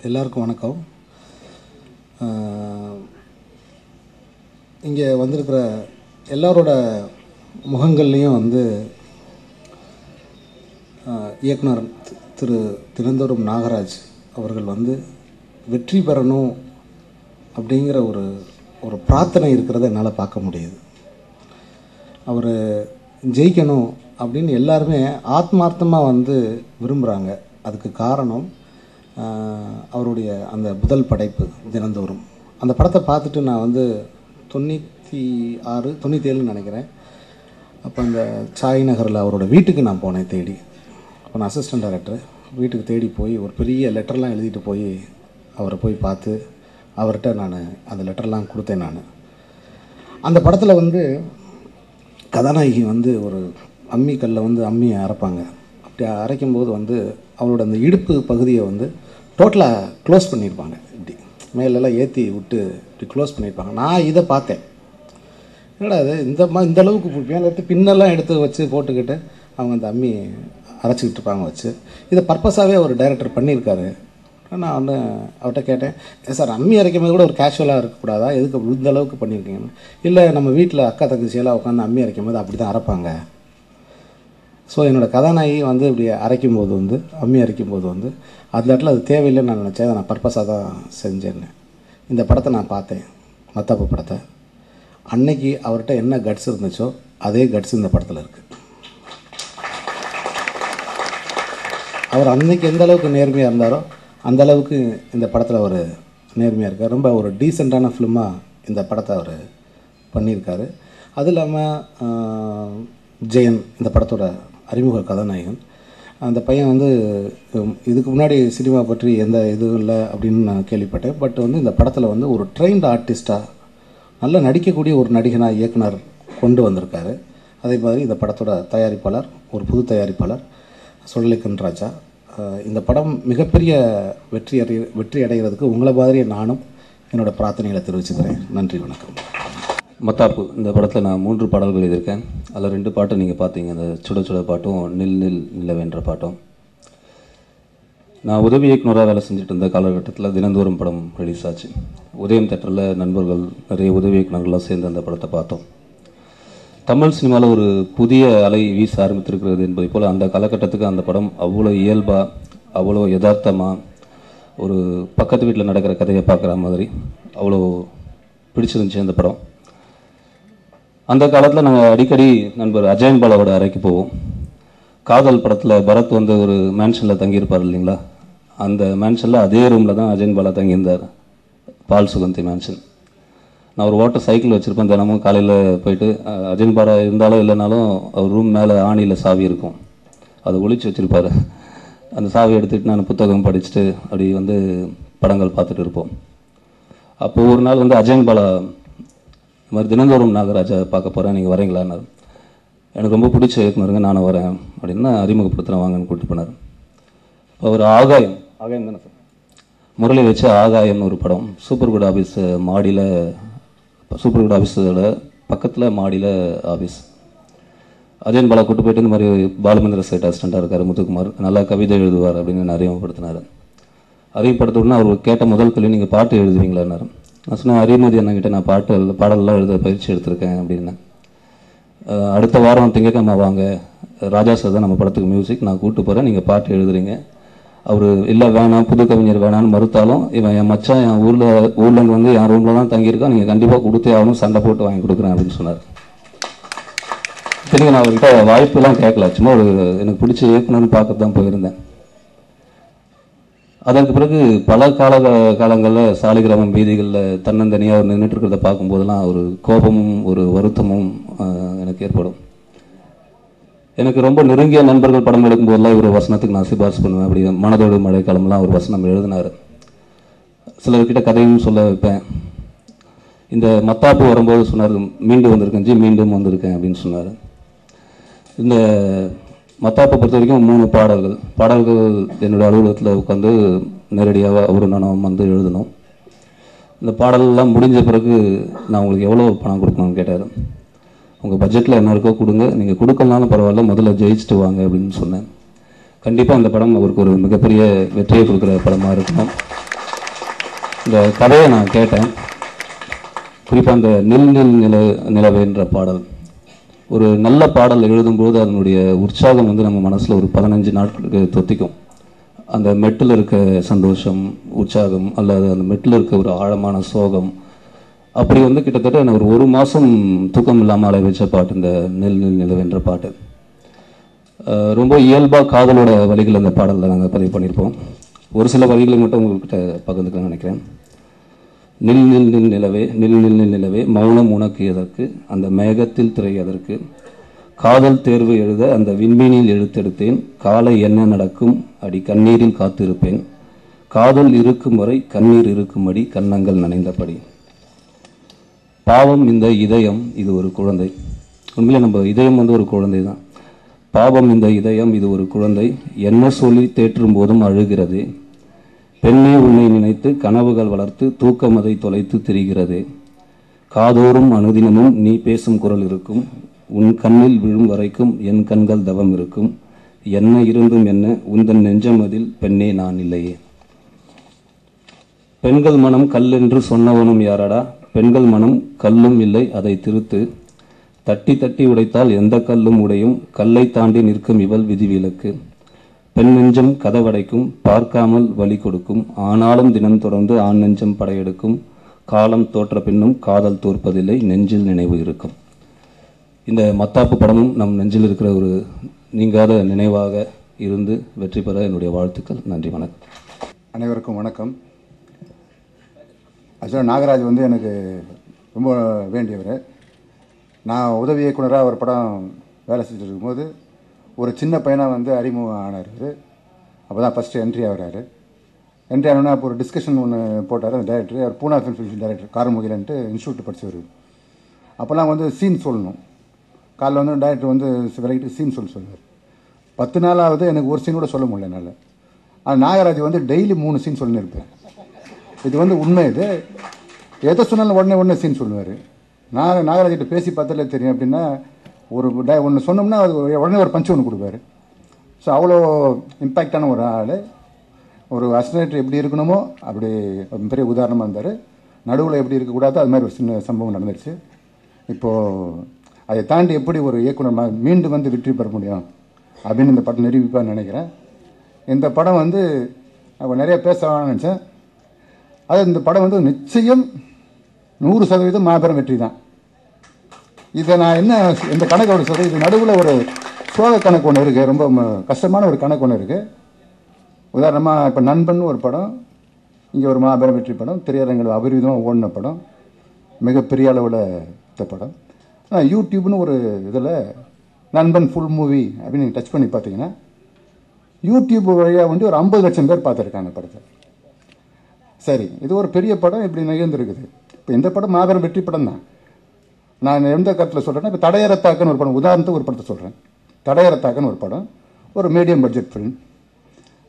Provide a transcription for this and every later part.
எல்லாருக்கும் வணக்கம். இங்கே வந்திருக்கிற எல்லாரோட முகங்கள்லேயும் இயக்குனர் திரு தினந்தோறும் நாகராஜ் அவர்கள் வெற்றி பெறணும் அப்படிங்கிற ஒரு பிரார்த்தனை இருக்கிறத என்னால் பார்க்க முடியுது. அவர் ஜெயிக்கணும் அப்படின்னு எல்லாருமே ஆத்மார்த்தமாக விரும்புகிறாங்க. அதுக்கு காரணம் அவருடைய அந்த முதல் படைப்பு தினந்தோறும். அந்த படத்தை பார்த்துட்டு நான் 96, 97 நினைக்கிறேன். அப்போ அந்த சாய் நகரில் அவரோட வீட்டுக்கு நான் போனேன் தேடி. அப்போ நான் அசிஸ்டன்ட் டைரக்டர். வீட்டுக்கு தேடி போய் ஒரு பெரிய லெட்டர்லாம் எழுதிட்டு போய் அவரை போய் பார்த்து அவர்கிட்ட நான் அந்த லெட்டர்லாம் கொடுத்தேன். நான் அந்த படத்தில் கதாநாயகி ஒரு அம்மி கல்லில் அம்மியை அரைப்பாங்க. அப்படி அரைக்கும்போது அவளோட அந்த இடுப்பு பகுதியை டோட்டலாக க்ளோஸ் பண்ணியிருப்பாங்க. இப்படி மேலெல்லாம் ஏற்றி விட்டு இப்படி க்ளோஸ் பண்ணியிருப்பாங்க. நான் இதை பார்த்தேன். என்னடா அது இந்த அளவுக்கு மேலே எடுத்து பின்னெல்லாம் எடுத்து வச்சு போட்டுக்கிட்டு அவங்க அந்த அம்மி அரைச்சிக்கிட்டு இருப்பாங்க வச்சு. இதை பர்பஸாகவே ஒரு டைரக்டர் பண்ணியிருக்காரு. நான் அவர்கிட்ட கேட்டேன், சார் அம்மி அரைக்கும் போது கூட ஒரு கேஷுவலாக இருக்கக்கூடாதா, எதுக்கு இந்த அளவுக்கு பண்ணியிருக்கீங்கன்னு. இல்லை, நம்ம வீட்டில் அக்கா தங்கச்சியெல்லாம் உட்காந்து அம்மி அரைக்கும் போது அப்படி தான் அரைப்பாங்க. ஸோ என்னோடய கதாநாயகி இப்படி அரைக்கும்போது அம்மி அரைக்கும்போது அந்த இடத்துல அது தேவையில்லைன்னு நான் நினச்சேன். அதை நான் பர்பஸாக தான் செஞ்சேன்னு. இந்த படத்தை நான் பார்த்தேன், மத்தாப்பு படத்தை. அன்னைக்கு அவர்கிட்ட என்ன கட்ஸ் இருந்துச்சோ அதே கட்ஸ் இந்த படத்தில் இருக்குது. அவர் அன்னைக்கு எந்த அளவுக்கு நேர்மையாக இருந்தாரோ அந்த அளவுக்கு இந்த படத்தில் ஒரு நேர்மையாக இருக்கார். ரொம்ப ஒரு டீசெண்டான ஃபிலிமாக இந்த படத்தை அவர் பண்ணியிருக்காரு. அது இல்லாமல் ஜெயன் இந்த படத்தோட அறிமுக கதாநாயகன். அந்த பையன் இதுக்கு முன்னாடி சினிமா பற்றி எந்த இதுவும் இல்லை அப்படின்னு நான் கேள்விப்பட்டேன். பட் இந்த படத்தில் ஒரு ட்ரெயின்டு ஆர்டிஸ்ட்டாக நல்லா நடிக்கக்கூடிய ஒரு நடிகனாக இயக்குனர் கொண்டு வந்திருக்காரு. அதே மாதிரி இந்த படத்தோட தயாரிப்பாளர் ஒரு புது தயாரிப்பாளர் சுடலைக்கன் ராஜா. இந்த படம் மிகப்பெரிய வெற்றி அடைகிறதுக்கு உங்களை மாதிரி நானும் என்னோடய பிரார்த்தனைகளை தெரிவிச்சுக்கிறேன். நன்றி, வணக்கம். மத்தாப்பு இந்த படத்தில் நான் 3 பாடல்கள் எழுதியிருக்கேன். அதில் 2 பாட்டு நீங்கள் பார்த்தீங்க, அந்த சுட சுட பாட்டும் நில் நில் நிலவென்ற பாட்டும். நான் உதவி இயக்குனராக வேலை செஞ்சுட்டு இருந்த காலகட்டத்தில் தினந்தோறும் படம் ரிலீஸ் ஆச்சு. உதயம் தேட்டரில் நண்பர்கள் நிறைய உதவி இயக்குனர்கள்லாம் சேர்ந்து அந்த படத்தை பார்த்தோம். தமிழ் சினிமாவில் ஒரு புதிய அலை வீச ஆரம்பித்திருக்கிறது என்பதை போல் அந்த காலகட்டத்துக்கு அந்த படம் அவ்வளோ இயல்பாக, அவ்வளோ யதார்த்தமாக, ஒரு பக்கத்து வீட்டில் நடக்கிற கதையை பார்க்குற மாதிரி அவ்வளோ பிடிச்சிருந்துச்சு அந்த படம். அந்த காலத்தில் நாங்கள் அடிக்கடி நண்பர் அஜயன் பாலாவோட அறைக்கு போவோம். காதல் படத்தில் பரத் ஒரு மேன்ஷனில் தங்கியிருப்பார் இல்லைங்களா, அந்த மேன்ஷனில் அதே ரூமில் தான் அஜயன் பாலா தங்கியிருந்தார், பால் சுகந்தி மேன்ஷன். நான் ஒரு ஓட்ட சைக்கிள் வச்சுருப்பேன். தினமும் காலையில் போயிட்டு அஜயன் பாலா இருந்தாலும் இல்லைனாலும் அவர் ரூம் மேலே ஆணியில் சாவி இருக்கும், அதை ஒழிச்சு வச்சுருப்பார். அந்த சாவி எடுத்துகிட்டு நான் புத்தகம் படிச்சுட்டு அப்படி படங்கள் பார்த்துட்டு இருப்போம். அப்போது ஒரு நாள் அஜயன் பாலா இந்த மாதிரி தினந்தோறும் நாகராஜா பார்க்க போகிறேன், நீங்கள் வரீங்களான்னு. எனக்கு ரொம்ப பிடிச்ச இயக்குனருங்க, நானும் வரேன் அப்படின்னா அறிமுகப்படுத்துகிறேன் வாங்கன்னு கூப்பிட்டு போனார். அவர் ஆகாயம் தானே சார், முரளி வச்சு ஆகாயம்னு ஒரு படம். சூப்பர் குட் ஆஃபீஸ் மாடியில், சூப்பர் குட் ஆஃபீஸோட பக்கத்தில் மாடியில் ஆஃபீஸ். அஜயன் பாலா கூட்டு போயிட்டு இந்த மாதிரி பாலமேந்திர சைட் அசிஸ்டண்ட்டாக இருக்கார் முத்துக்குமார், நல்லா கவிதை எழுதுவார் அப்படின்னு அறிமுகப்படுத்தினார். அறிமுகப்படுத்தணுன்னா அவர் கேட்ட முதல் கேள்வி, நீங்கள் பாட்டு எழுதுவீங்களான்னாரு. நான் சொன்னேன், அரியமதி அண்ணங்கிட்ட நான் பாடலாம் எழுத பயிற்சி எடுத்திருக்கேன் அப்படின்னு. அடுத்த வாரம் திங்கக்கிழமை வாங்க, ராஜா சார் தான் நம்ம படத்துக்கு மியூசிக், நான் கூப்பிட்டு போகிறேன், நீங்கள் பாட்டு எழுதுறீங்க. அவர் இல்லை வேணாம், புது கவிஞர் வேணான்னு மறுத்தாலும் இவன் என் மச்சான் என் ஊர்லேருந்து என் ரூமில் தான் தங்கியிருக்கான், நீங்கள் கண்டிப்பாக கொடுத்தே ஆகணும், சண்டை போட்டு வாங்கி கொடுக்குறேன் அப்படின்னு சொன்னார். திரும்ப நான் அவர்கிட்ட வாய்ப்புலாம் கேட்கல, சும்மா எனக்கு பிடிச்ச இயக்குனர்னு பார்க்க தான் போயிருந்தேன். அதற்கு பிறகு பல காலங்களில் சாலிகிராமம் வீதிகளில் தன்னந்தனியாக நின்றுட்டு இருக்கிறத பார்க்கும்போதெல்லாம் ஒரு கோபமும் ஒரு வருத்தமும் எனக்கு ஏற்படும். எனக்கு ரொம்ப நெருங்கிய நண்பர்கள் படம் எடுக்கும்போதெல்லாம் ஒரு வசனத்துக்கு நான் சிபாரிசு பண்ணுவேன். அப்படி மனதோடு மழைக்காலம்லாம் ஒரு வசனம் எழுதினார். சிலர்கிட்ட கதையும் சொல்ல வைப்பேன். இந்த மத்தாப்பு வரும்போது சொன்னார், மீண்டும் வந்திருக்கேன் ஜி, மீண்டும் வந்திருக்கேன் அப்படின்னு சொன்னார். இந்த மத்தாப்பை பொறுத்த வரைக்கும் 3 பாடல்கள் என்னுடைய அலுவலகத்தில் உட்காந்து நேரடியாக அவரும் நானும் எழுதணும். இந்த பாடலெல்லாம் முடிஞ்ச பிறகு நான் உங்களுக்கு எவ்வளோ பணம் கொடுக்கணும்னு கேட்டார். உங்கள் பட்ஜெட்டில் என்ன இருக்கோ கொடுங்க, நீங்கள் கொடுக்கலனாலும் பரவாயில்ல, முதல்ல ஜெயிச்சுட்டு வாங்க அப்படின்னு சொன்னேன். கண்டிப்பாக அந்த படம் அவருக்கு ஒரு மிகப்பெரிய வெற்றியை கொடுக்குற படமாக இருக்கணும். இந்த கதையை நான் கேட்டேன். குறிப்பாக அந்த நில் நில் நிலவேன்ற பாடல், ஒரு நல்ல பாடல் எழுதும்போது அதனுடைய உற்சாகம் வந்து நம்ம மனசில் ஒரு 15 நாட்களுக்கு தொத்திக்கும். அந்த மெட்டில் இருக்க சந்தோஷம், உற்சாகம், அல்லது அந்த மெட்டில் இருக்க ஒரு ஆழமான சோகம், அப்படி வந்து கிட்டத்தட்ட எனக்கு ஒரு மாதம் தூக்கம் இல்லாமல் அலை வச்ச பாட்டு இந்த நெல் நில் நிலவென்ற பாட்டு. ரொம்ப இயல்பாக காதலோட வரிகள் அந்த பாடலில் நாங்கள் பதிவு பண்ணியிருப்போம். ஒரு சில வரிகளை மட்டும் உங்கள்கிட்ட பகிர்ந்துக்கலாம்னு நினைக்கிறேன். நில் நில் நில் நிலவே, நில் நில் நில் நிலவே, மௌனம் உனக்கு எதற்கு, அந்த மேகத்தில் திரை எதற்கு, காதல் தேர்வு எழுத அந்த விண்மீனில் எழுத்தெடுத்தேன், காலை என்ன நடக்கும் அடி கண்ணீரில் காத்திருப்பேன், காதல் இருக்கும் வரை கண்ணீர் இருக்கும்படி கன்னங்கள் நனைந்தபடி. பாவம் இந்த இதயம் இது ஒரு குழந்தை. உண்மையிலே நம்ம இதயம் வந்து ஒரு குழந்தை தான். பாவம் இந்த இதயம் இது ஒரு குழந்தை, என்ன சொல்லி தேற்றும் போதும் அழுகிறது, பெண்ணே உன்னை நினைத்து கனவுகள் வளர்த்து தூக்கம் அதை தொலைத்து திரிகிறது, காதோறும் அனுதினமும் நீ பேசும் குரல் இருக்கும், உன் கண்ணில் விழும் வரைக்கும் என் கண்கள் தவம் இருக்கும், என்ன இருந்தும் என்ன உந்தன் நெஞ்சம் அதில் பெண்ணே நான் இல்லையே. பெண்கள் மனம் கல் என்று சொன்னவனும் யாரடா, பெண்கள் மனம் கல்லும் இல்லை அதை திருத்து, தட்டி தட்டி உடைத்தால் எந்த கல்லும் உடையும், கல்லை தாண்டி நிற்கும் இவள் விதிவிலக்கு, பெண் நெஞ்சம் கதவடைக்கும் பார்க்காமல் வழி கொடுக்கும், ஆனாலும் தினம் தொடர்ந்து ஆண் நெஞ்சம் படையெடுக்கும், காலம் தோற்ற பின்னும் காதல் தோற்பதில்லை நெஞ்சில் நினைவு இருக்கும். இந்த மத்தாப்பு படமும் நம் நெஞ்சில் இருக்கிற ஒரு நீங்காத நினைவாக இருந்து வெற்றி பெற என்னுடைய வாழ்த்துக்கள். நன்றி, வணக்கம். அனைவருக்கும் வணக்கம். ஆக்சுவலாக நாகராஜ் வந்து எனக்கு ரொம்ப வேண்டியவர். நான் உதவி இயக்குனராக ஒரு படம் வேலை செஞ்சுட்டு இருக்கும்போது ஒரு சின்ன பையனாக வந்து அறிமுகம் ஆனார். அப்போ தான் ஃபஸ்ட்டு என்ட்ரி ஆகிறாரு. என்ட்ரி ஆனோன்னா அப்போ ஒரு டிஸ்கஷன் ஒன்று போட்டார் அந்த டைரக்டர். அவர் பூனா ஃபிலிம் டைரக்டர் காரமுகிலன்ட்டு இன்ஸ்டியூட் படித்தவர். அப்போல்லாம் வந்து சீன் சொல்லணும். காலைல வந்து டைரக்டர் வந்து விலைக்கிட்டு சீன் சொல்லுவார். 10 நாளாவது எனக்கு ஒரு சீன் கூட சொல்ல முடியல என்னால். ஆனால் நாகராஜ் வந்து டெய்லி 3 சீன் சொல்லின்னு இருப்பேன். இது வந்து உண்மை. இது எதை சொன்னாலும் உடனே சீன் சொல்லுவார். நான் நாகராஜிட்ட பேசி பார்த்தாலே தெரியும். அப்படின்னா ஒரு ஒன்று சொன்னோம்னா அது உடனே ஒரு பஞ்சு ஒன்று கொடுப்பாரு. ஸோ அவ்வளோ இம்பேக்டான ஒரு ஆள். ஒரு அசிஸ்டன்ட் எப்படி இருக்கணுமோ அப்படி பெரிய உதாரணமாக இருந்தார். நடுவில் எப்படி இருக்கக்கூடாதோ அது மாதிரி ஒரு சின்ன சம்பவம் நடந்துருச்சு. இப்போது அதை தாண்டி எப்படி ஒரு இயக்குனர் மீண்டும் வந்து வெற்றி பெற முடியும் அப்படின்னு இந்த படம் நிரூபிப்பான்னு நினைக்கிறேன். இந்த படம் வந்து நிறைய பேசலாம்னு நினச்சேன். அது இந்த படம் வந்து நிச்சயம் 100% மாபெரும் வெற்றி தான். இதை நான் என்ன இந்த கணக்கோடு சொல்கிறேன். இது நடுவில் ஒரு சோக கணக்கு ஒன்று இருக்குது. ரொம்ப கஷ்டமான ஒரு கணக்கு ஒன்று இருக்குது. உதாரணமாக இப்போ நண்பன் ஒரு படம், இங்கே ஒரு மாபெரும் வெற்றி படம், திரையரங்கில் அபரிவிதமாக ஓடின படம், மிகப்பெரிய அளவில் இந்த படம். ஆனால் யூடியூப்னு ஒரு இதில் நண்பன் ஃபுல் மூவி அப்படின்னு நீங்கள் டச் பண்ணி பார்த்தீங்கன்னா யூடியூப் வழியாக வந்து ஒரு 50 லட்சம் பேர் பார்த்துருக்காங்க படத்தை. சரி, இது ஒரு பெரிய படம் இப்படி நிகழ்ந்துருக்குது. இப்போ இந்த படம் மாபெரும் வெற்றி படம் தான். நான் எந்த கருத்தில் சொல்கிறேன்னா, இப்போ தடையறத்தாக்குன்னு ஒரு படம், உதாரணத்துக்கு ஒரு படத்தை சொல்கிறேன். தடையறத்தாக்குன்னு ஒரு படம், ஒரு medium budget film,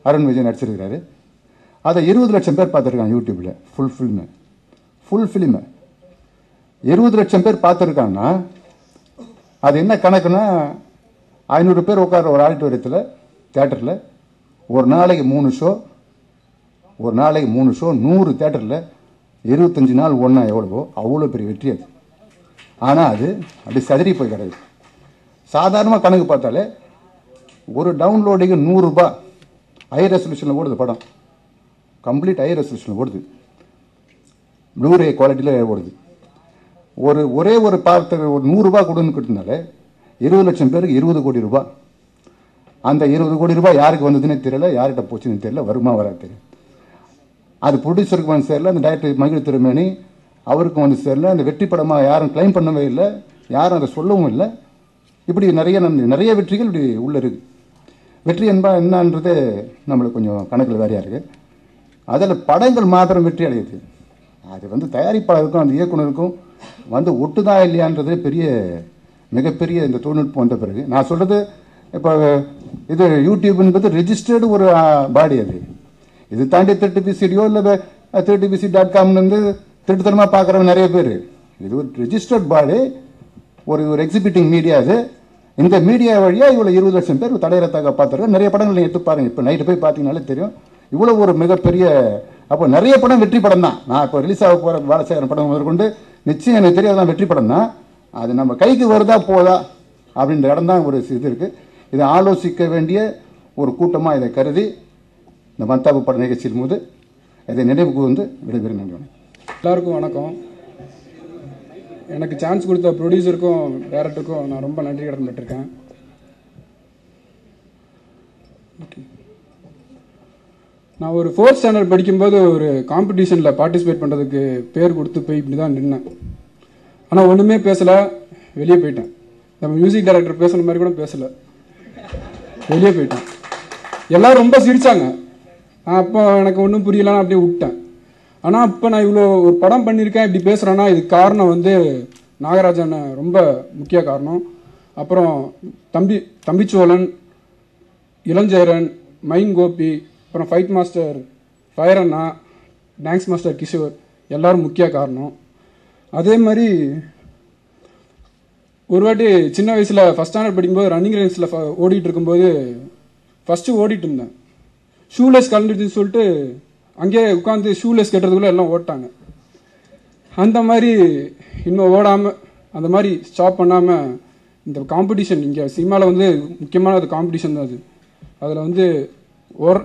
Arun Vijay நடிச்சிருக்கிறாரு. அதை 20 லட்சம் பேர் பார்த்துருக்காங்க யூடியூப்பில். ஃபுல் ஃபிலிமு 20 லட்சம் பேர் பார்த்துருக்காங்கன்னா அது என்ன கணக்குன்னா, 500 பேர் உட்கார ஒரு ஆடிட்டோரியத்தில் தேட்டரில் ஒரு நாளைக்கு 3 ஷோ, 100 தேட்டரில் 25 நாள் ஒன்றா எவ்வளவோ அவ்வளோ பெரிய வெற்றி அது. ஆனால் அது அப்படி சதறி போய் கிடக்குது. சாதாரணமாக கணக்கு பார்த்தாலே ஒரு டவுன்லோடிங்கு 100 ரூபாய். ஹை ரெசல்யூஷனில் ஓடுது படம், கம்ப்ளீட் ஹை ரெசல்யூஷனில் ஓடுது, ப்ளூரே குவாலிட்டியில் ஓடுது. ஒரே ஒரு பார்த்து ஒரு 100 ரூபாய் கொடுன்னு கிட்டினாலே 20 லட்சம் பேருக்கு 20 கோடி ரூபாய். அந்த 20 கோடி ரூபாய் யாருக்கு வந்ததுன்னே தெரியல, யார்கிட்ட போச்சுன்னு தெரியல, வருமா வராது தெரியும். அது ப்ரொடியூசருக்கு வந்து சேரல, அந்த டைரக்டர் மகிழ் திருமேனி அவருக்கும் வந்து சேரல. அந்த வெற்றி படமாக யாரும் கிளைம் பண்ணவே இல்லை, யாரும் அதை சொல்லவும் இல்லை. இப்படி நிறைய வெற்றிகள் இப்படி உள்ளே இருக்குது. வெற்றி என்னன்றது நம்மளுக்கு கொஞ்சம் கணக்கில் வேறையாக இருக்குது. அதில் படங்கள் மாத்திரம் வெற்றி அடையுது. அது வந்து தயாரிப்பாளருக்கும் அந்த இயக்குனருக்கும் வந்து ஒட்டுதா இல்லையான்றது மிகப்பெரிய இந்த தொழில்நுட்பம் வந்த பிறகு நான் சொல்கிறது. இப்போ இது யூடியூப்ன்றது ரெஜிஸ்டர்டு ஒரு பாடி. அது இது தாண்டி 30pcடியோ இல்லை 30pc.com திருட்டுத்தனமாக பார்க்குறவங்க நிறைய பேர். இது ஒரு ரெஜிஸ்டர்ட் பாடி, ஒரு எக்ஸிபிட்டிங் மீடியா. அது இந்த மீடியா வழியாக இவ்வளோ 20 லட்சம் பேர் தடையறத்தாக பார்த்துருக்கேன். நிறைய படங்கள் நீங்கள் எடுத்து பாருங்கள். இப்போ நைட்டு போய் பார்த்தீங்கனாலே தெரியும். இவ்வளோ ஒரு மிகப்பெரிய அப்போ நிறைய படம் வெற்றி படம் தான். நான் இப்போ ரிலீஸ் ஆக போகிற வேலை செய்கிற படம் முதற்கொண்டு நிச்சயம் எனக்கு தெரியாதான் வெற்றி படம் தான். அது நம்ம கைக்கு வருதா போதா அப்படின்ற இடம் தான் ஒரு இது இருக்குது. இதை ஆலோசிக்க வேண்டிய ஒரு கூட்டமாக இதை கருதி இந்த மத்தாப்பு பட நிகழ்ச்சியின் போது இதை நினைவுக்கு வந்து விடைபெறும். நன்றி. எல்லாருக்கும் வணக்கம். எனக்கு சான்ஸ் கொடுத்த ப்ரொடியூசருக்கும் டைரக்டருக்கும் நான் ரொம்ப நன்றி கடன் பட்டிருக்கேன். நான் ஒரு 4th ஸ்டாண்டர்ட் படிக்கும்போது ஒரு காம்படிஷனில் பார்ட்டிசிபேட் பண்ணுறதுக்கு பேர் கொடுத்து போய் இப்படி தான் நின்னேன். ஆனால் ஒன்றுமே பேசலை, வெளியே போயிட்டேன். நம்ம மியூசிக் டைரக்டர் பேசுன மாதிரி கூட பேசலை, வெளியே போயிட்டேன். எல்லோரும் ரொம்ப சிரித்தாங்க. அப்போ எனக்கு ஒன்றும் புரியலன்னு அப்படியே விட்டேன். ஆனால் இப்போ நான் இவ்வளோ ஒரு படம் பண்ணியிருக்கேன், இப்படி பேசுகிறேன்னா இதுக்கு காரணம் வந்து நாகராஜன் ரொம்ப முக்கிய காரணம். அப்புறம் தம்பிச்சோழன், இளஞ்சேரன், மைன் கோபி, அப்புறம் ஃபைட் மாஸ்டர் ஃபயர் அண்ணா, டான்ஸ் மாஸ்டர் கிஷோர் எல்லோரும் முக்கிய காரணம். அதே மாதிரி ஒரு வாட்டி சின்ன வயசில் 1st ஸ்டாண்டர்ட் படிக்கும்போது ரன்னிங் ரேஸில் ஓடிட்டு இருக்கும்போது ஃபஸ்ட்டு ஓடிட்டு இருந்தேன். ஷூலெஸ் கலந்துட்டுன்னு சொல்லிட்டு அங்கேயே உட்காந்து ஷூலெஸ் கட்டுறதுக்குள்ளே எல்லாம் ஓட்டாங்க. அந்த மாதிரி இன்னும் ஓடாமல் அந்த மாதிரி ஸ்டாப் பண்ணாமல் இந்த காம்படிஷன் இங்கே சினிமாவில் வந்து முக்கியமான அது காம்படிஷன் தான். அதில் வந்து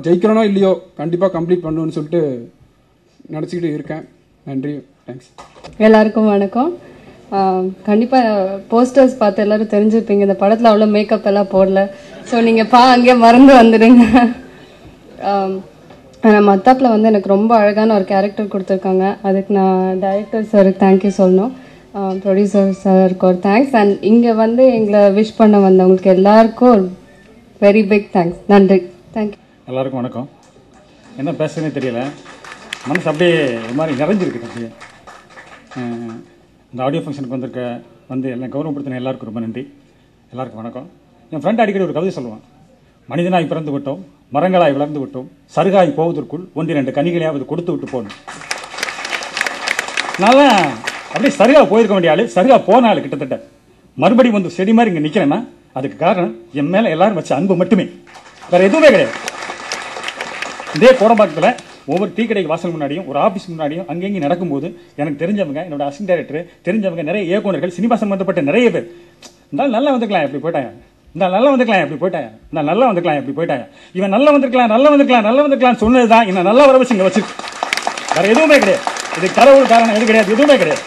ஜெயிக்கிறனோ இல்லையோ கண்டிப்பாக கம்ப்ளீட் பண்ணணும்னு சொல்லிட்டு நினச்சிக்கிட்டு இருக்கேன். நன்றி, தேங்க்ஸ். எல்லாருக்கும் வணக்கம். கண்டிப்பாக போஸ்டர்ஸ் பார்த்து எல்லோரும் தெரிஞ்சுருப்பீங்க, இந்த படத்தில் அவ்வளோ மேக்கப் எல்லாம் போடல. ஸோ நீங்கள் அங்கேயே மறந்து வந்துடுங்க. ஆனால் மத்தாப்பில் வந்து எனக்கு ரொம்ப அழகான ஒரு கேரக்டர் கொடுத்துருக்காங்க. அதுக்கு நான் டைரக்டர் சாருக்கு தேங்க்யூ சொல்லணும், ப்ரொடியூசர் சாருக்கு ஒரு தேங்க்ஸ். அண்ட் இங்கே வந்து எங்களை விஷ் பண்ண வந்தவங்களுக்கு எல்லாருக்கும் ஒரு வெரி பிக் தேங்க்ஸ். நன்றி, தேங்க்யூ. எல்லாருக்கும் வணக்கம். என்ன பேசுறதுனே தெரியல, மனசு அப்படியே ஒரு மாதிரி நிறைஞ்சிருக்கு. அப்படியே இந்த ஆடியோ ஃபங்க்ஷனுக்கு வந்து எல்லாம் கௌரவப்படுத்தின எல்லாருக்கும் ரொம்ப நன்றி. எல்லாருக்கும் வணக்கம். என் ஃப்ரெண்ட் அடிக்கடி ஒரு கவிதை சொல்லுவான், மனிதனாய் பிறந்து விட்டோம், மரங்களாய் வளர்ந்து விட்டோம், சருகாய் போவதற்குள் 1-2 கனிகளையாவது கொடுத்து விட்டு போகணும். நான் அப்படியே சருகா போயிருக்க வேண்டிய ஆளு, சருகா போன ஆளு. கிட்டத்தட்ட மறுபடியும் வந்து செடி மாதிரி இங்கே நிற்கிறேன்னா அதுக்கு காரணம் என் மேலே எல்லாரும் வச்ச அன்பு மட்டுமே, வேற எதுவுமே கிடையாது. இதே கோடம்பாக்கத்தில் ஒவ்வொரு டீ கடைக்கு வாசல் முன்னாடியும் ஒரு ஆஃபீஸ் முன்னாடியும் அங்கேயும் நடக்கும்போது எனக்கு தெரிஞ்சவங்க, என்னோட அசிஸ்டன்ட் டைரக்டர் தெரிஞ்சவங்க, நிறைய இயக்குநர்கள், சினிமா சம்பந்தப்பட்ட நிறைய பேர், இருந்தாலும் நல்லா வந்துக்கலாம் எப்படி போயிட்டாங்க, இந்த நல்லா வந்துக்கலாம் எப்படி போயிட்டாங்க, இந்த நல்லா வந்துக்கலாம் எப்படி போயிட்டாங்க, இவன் நல்லா வந்திருக்கலாம் சொன்னதுதான் என்ன நல்லா வர வச்சு இங்கே வச்சிருக்கு. வேற எதுவுமே கிடையாது. இது கடவுள் காரணம் எது கிடையாது, எதுவுமே கிடையாது.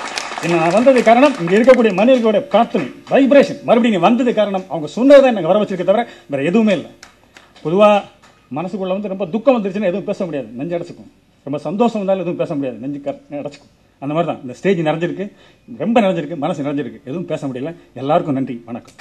என்ன நான் வந்தது காரணம் இங்கே இருக்கக்கூடிய மனிதர்களோட பிரார்த்தனை, வைப்ரேஷன். மறுபடியும் இங்கே வந்தது காரணம் அவங்க சொன்னதுதான் எனக்கு வர வச்சிருக்க தவிர வேற எதுவுமே இல்லை. பொதுவாக மனசுக்குள்ள வந்து ரொம்ப துக்கம் வந்துருச்சுன்னா எதுவும் பேச முடியாது, நெஞ்சு அடைச்சிக்கும். ரொம்ப சந்தோஷம் வந்தாலும் எதுவும் பேச முடியாது, நெஞ்சு அடைச்சிக்கும். அந்த மாதிரி தான் இந்த ஸ்டேஜ் நிறைஞ்சிருக்கு, ரொம்ப நிறைஞ்சிருக்கு, மனசு நிறைஞ்சிருக்கு, எதுவும் பேச முடியல. எல்லாருக்கும் நன்றி, வணக்கம்.